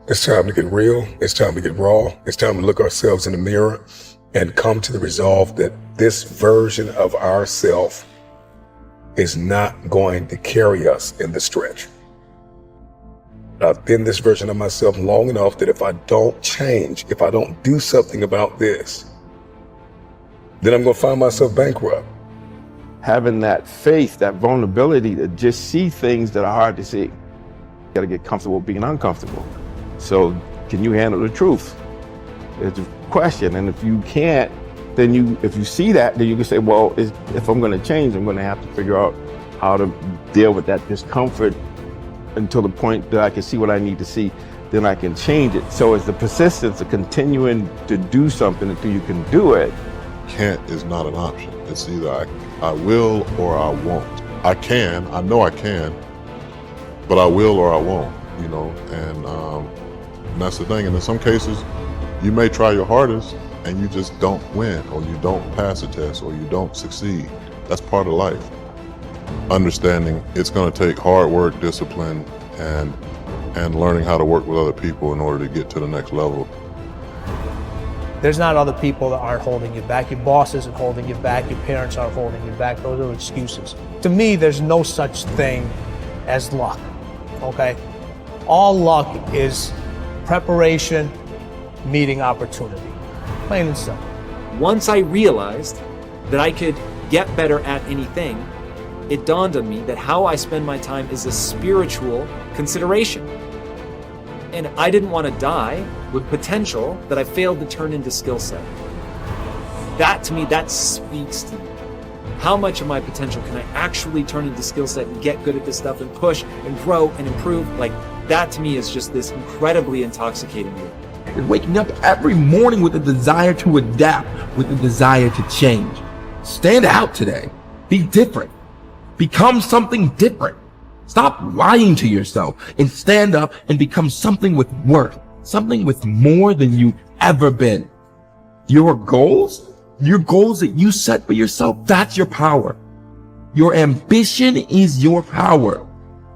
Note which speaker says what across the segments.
Speaker 1: It's time to get real. It's time to get raw. It's time to look ourselves in the mirror and come to the resolve that this version of ourself is not going to carry us in the stretch. I've been this version of myself long enough that if I don't change, if I don't do something about this, then I'm going to find myself bankrupt.
Speaker 2: Having that faith, that vulnerability to just see things that are hard to see. You got to get comfortable being uncomfortable. So can you handle the truth? It's a question. And if you can't, then if you see that, then you can say, well, if I'm going to change, I'm going to have to figure out how to deal with that discomfort until the point that I can see what I need to see, then I can change it. So it's the persistence of continuing to do something until you can do it.
Speaker 3: Can't is not an option. It's either I will or I won't. I can, I know I can, but I will or I won't, you know, and that's the thing. And in some cases, you may try your hardest and you just don't win, or you don't pass a test, or you don't succeed. That's part of life. Understanding it's going to take hard work, discipline, and learning how to work with other people in order to get to the next level.
Speaker 4: There's not other people that aren't holding you back. Your boss isn't holding you back. Your parents aren't holding you back. Those are excuses. To me, there's no such thing as luck, okay? All luck is preparation meeting opportunity, plain and simple.
Speaker 5: Once I realized that I could get better at anything, it dawned on me that how I spend my time is a spiritual consideration. And I didn't want to die with potential that I failed to turn into skill set. That, to me, that speaks to me. How much of my potential can I actually turn into skill set and get good at this stuff and push and grow and improve? Like, that to me is just this incredibly intoxicating loop.
Speaker 6: You're waking up every morning with a desire to adapt, with a desire to change. Stand out today. Be different. Become something different. Stop lying to yourself and stand up and become something with worth, something with more than you've ever been. Your goals that you set for yourself, that's your power. Your ambition is your power.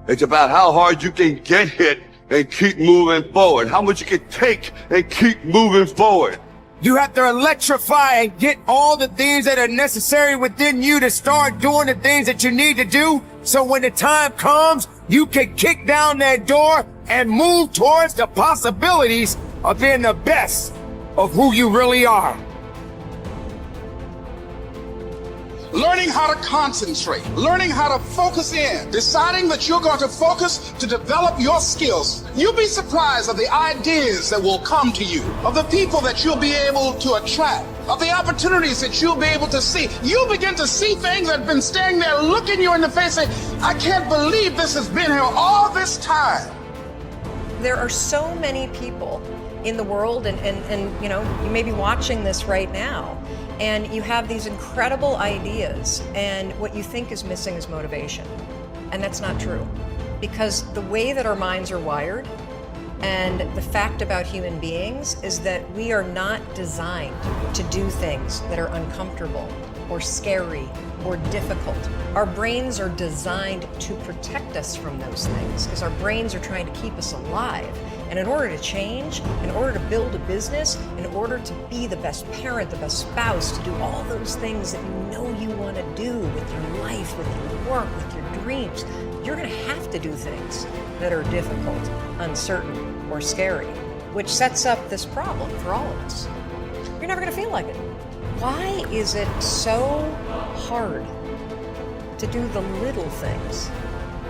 Speaker 7: It's about how hard you can get hit and keep moving forward. How much you can take and keep moving forward.
Speaker 8: You have to electrify and get all the things that are necessary within you to start doing the things that you need to do. So when the time comes, you can kick down that door and move towards the possibilities of being the best of who you really are.
Speaker 9: Learning how to concentrate, learning how to focus in, deciding that you're going to focus to develop your skills. You'll be surprised of the ideas that will come to you, of the people that you'll be able to attract, of the opportunities that you'll be able to see. You'll begin to see things that have been standing there looking you in the face saying, I can't believe this has been here all this time.
Speaker 10: There are so many people in the world and you know, you may be watching this right now, and you have these incredible ideas, and what you think is missing is motivation. And that's not true. Because the way that our minds are wired, and the fact about human beings, is that we are not designed to do things that are uncomfortable or scary or difficult. Our brains are designed to protect us from those things, because our brains are trying to keep us alive. And in order to change, in order to build a business, in order to be the best parent, the best spouse, to do all those things that you know you want to do with your life, with your work, with your dreams, you're going to have to do things that are difficult, uncertain, or scary, which sets up this problem for all of us. You're never going to feel like it. Why is it so hard to do the little things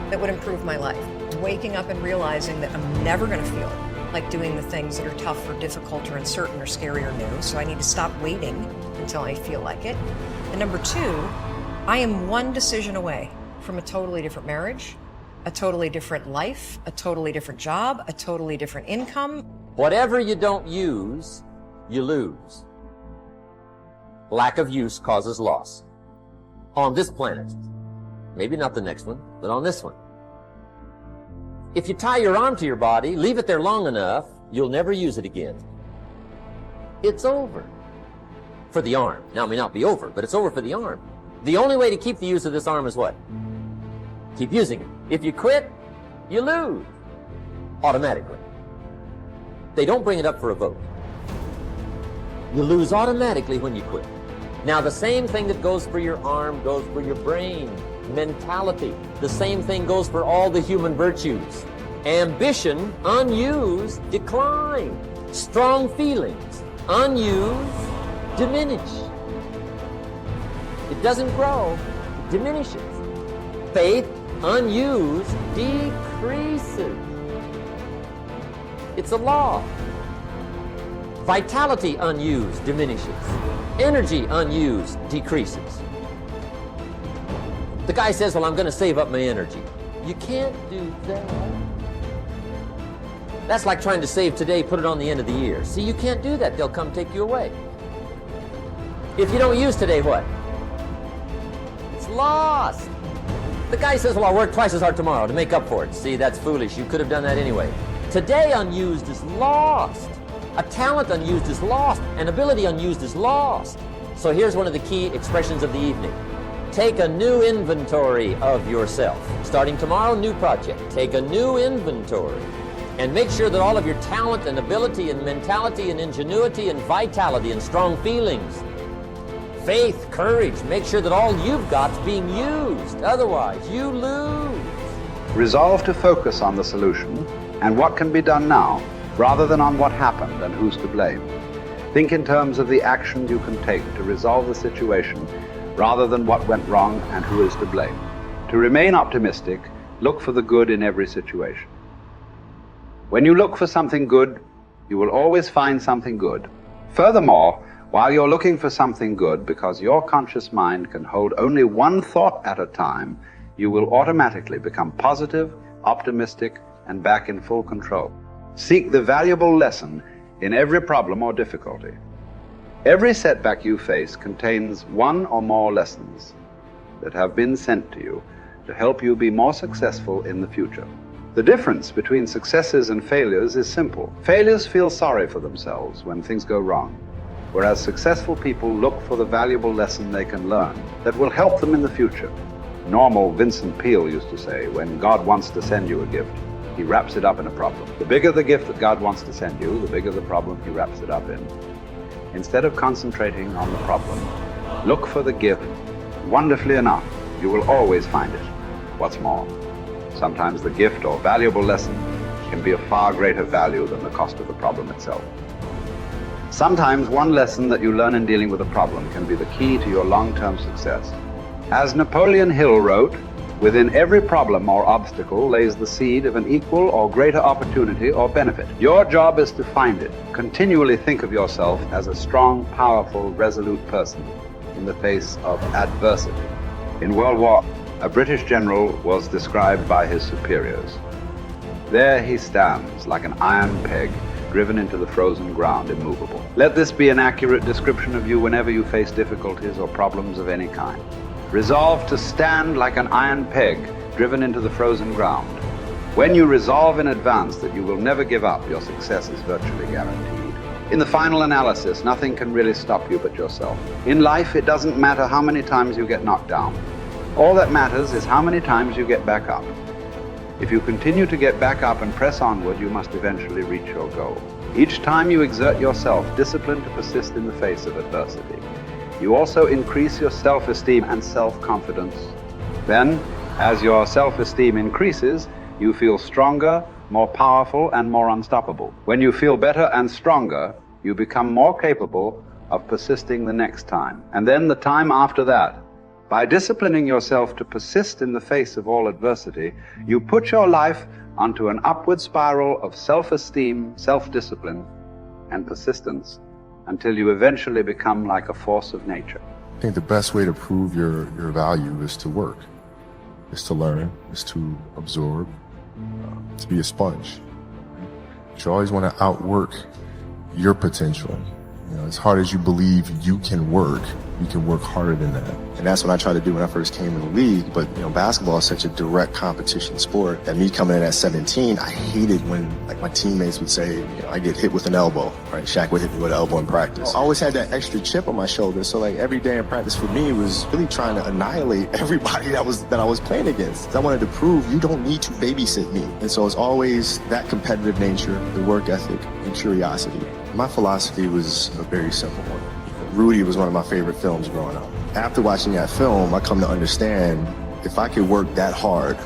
Speaker 10: that would improve my life? Waking up and realizing that I'm never going to feel like doing the things that are tough or difficult or uncertain or scary or new, so I need to stop waiting until I feel like it. And number two, I am one decision away from a totally different marriage, a totally different life, a totally different job, a totally different income.
Speaker 11: Whatever you don't use, you lose. Lack of use causes loss. On this planet. Maybe not the next one, but on this one. If you tie your arm to your body, leave it there long enough, you'll never use it again. It's over. For the arm. Now, it may not be over, but it's over for the arm. The only way to keep the use of this arm is what? Keep using it. If you quit, you lose. Automatically. They don't bring it up for a vote. You lose automatically when you quit. Now, the same thing that goes for your arm goes for your brain, mentality. The same thing goes for all the human virtues. Ambition, unused, decline. Strong feelings, unused, diminish. It doesn't grow, it diminishes. Faith, unused, decreases. It's a law. Vitality, unused, diminishes. Energy, unused, decreases. The guy says, well, I'm going to save up my energy. You can't do that. That's like trying to save today, put it on the end of the year. See, you can't do that. They'll come take you away. If you don't use today, what? It's lost. The guy says, well, I'll work twice as hard tomorrow to make up for it. See, that's foolish. You could have done that anyway. Today unused is lost. A talent unused is lost. An ability unused is lost. So here's one of the key expressions of the evening. Take a new inventory of yourself. Starting tomorrow, new project. Take a new inventory. And make sure that all of your talent and ability and mentality and ingenuity and vitality and strong feelings, faith, courage, make sure that all you've got's being used. Otherwise, you lose.
Speaker 12: Resolve to focus on the solution and what can be done now, rather than on what happened and who's to blame. Think in terms of the actions you can take to resolve the situation, rather than what went wrong and who is to blame. To remain optimistic, look for the good in every situation. When you look for something good, you will always find something good. Furthermore, while you're looking for something good, because your conscious mind can hold only one thought at a time, you will automatically become positive, optimistic, and back in full control. Seek the valuable lesson in every problem or difficulty. Every setback you face contains one or more lessons that have been sent to you to help you be more successful in the future. The difference between successes and failures is simple. Failures feel sorry for themselves when things go wrong, whereas successful people look for the valuable lesson they can learn that will help them in the future. Normal Vincent Peale used to say, when God wants to send you a gift, he wraps it up in a problem. The bigger the gift that God wants to send you, the bigger the problem he wraps it up in. Instead of concentrating on the problem, look for the gift. Wonderfully enough, you will always find it. What's more, sometimes the gift or valuable lesson can be of far greater value than the cost of the problem itself. Sometimes one lesson that you learn in dealing with a problem can be the key to your long-term success. As Napoleon Hill wrote, within every problem or obstacle lays the seed of an equal or greater opportunity or benefit. Your job is to find it. Continually think of yourself as a strong, powerful, resolute person in the face of adversity. In World War, a British general was described by his superiors. There he stands like an iron peg driven into the frozen ground, immovable. Let this be an accurate description of you whenever you face difficulties or problems of any kind. Resolve to stand like an iron peg driven into the frozen ground. When you resolve in advance that you will never give up, your success is virtually guaranteed. In the final analysis, nothing can really stop you but yourself. In life, it doesn't matter how many times you get knocked down. All that matters is how many times you get back up. If you continue to get back up and press onward, you must eventually reach your goal. Each time you exert yourself, discipline to persist in the face of adversity, you also increase your self-esteem and self-confidence. Then, as your self-esteem increases, you feel stronger, more powerful, and more unstoppable. When you feel better and stronger, you become more capable of persisting the next time, and then the time after that. By disciplining yourself to persist in the face of all adversity, you put your life onto an upward spiral of self-esteem, self-discipline, and persistence until you eventually become like a force of nature.
Speaker 3: I think the best way to prove your value is to work, is to learn, is to absorb, to be a sponge. You always want to outwork your potential. You know,
Speaker 13: as hard as you believe you can work harder than that. And that's what I tried to do when I first came in the league. But, basketball is such a direct competition sport that me coming in at 17, I hated when my teammates would say, I get hit with an elbow, right? Shaq would hit me with an elbow in practice. I always had that extra chip on my shoulder. So every day in practice for me was really trying to annihilate everybody that I was playing against. I wanted to prove you don't need to babysit me. And so it's always that competitive nature, the work ethic, and curiosity. My philosophy was a very simple one. Rudy was one of my favorite films growing up. After watching that film, I come to understand if I could work that hard,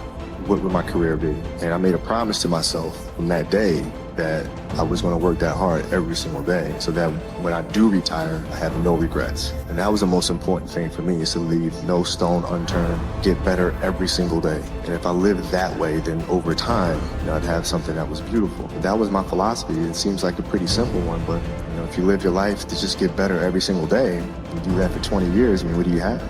Speaker 13: what would my career be? And I made a promise to myself from that day that I was going to work that hard every single day so that when I do retire, I have no regrets. And that was the most important thing for me, is to leave no stone unturned, get better every single day. And if I lived that way, then over time, I'd have something that was beautiful. That was my philosophy. It seems like a pretty simple one, but if you live your life to just get better every single day, you do that for 20 years, what do you have?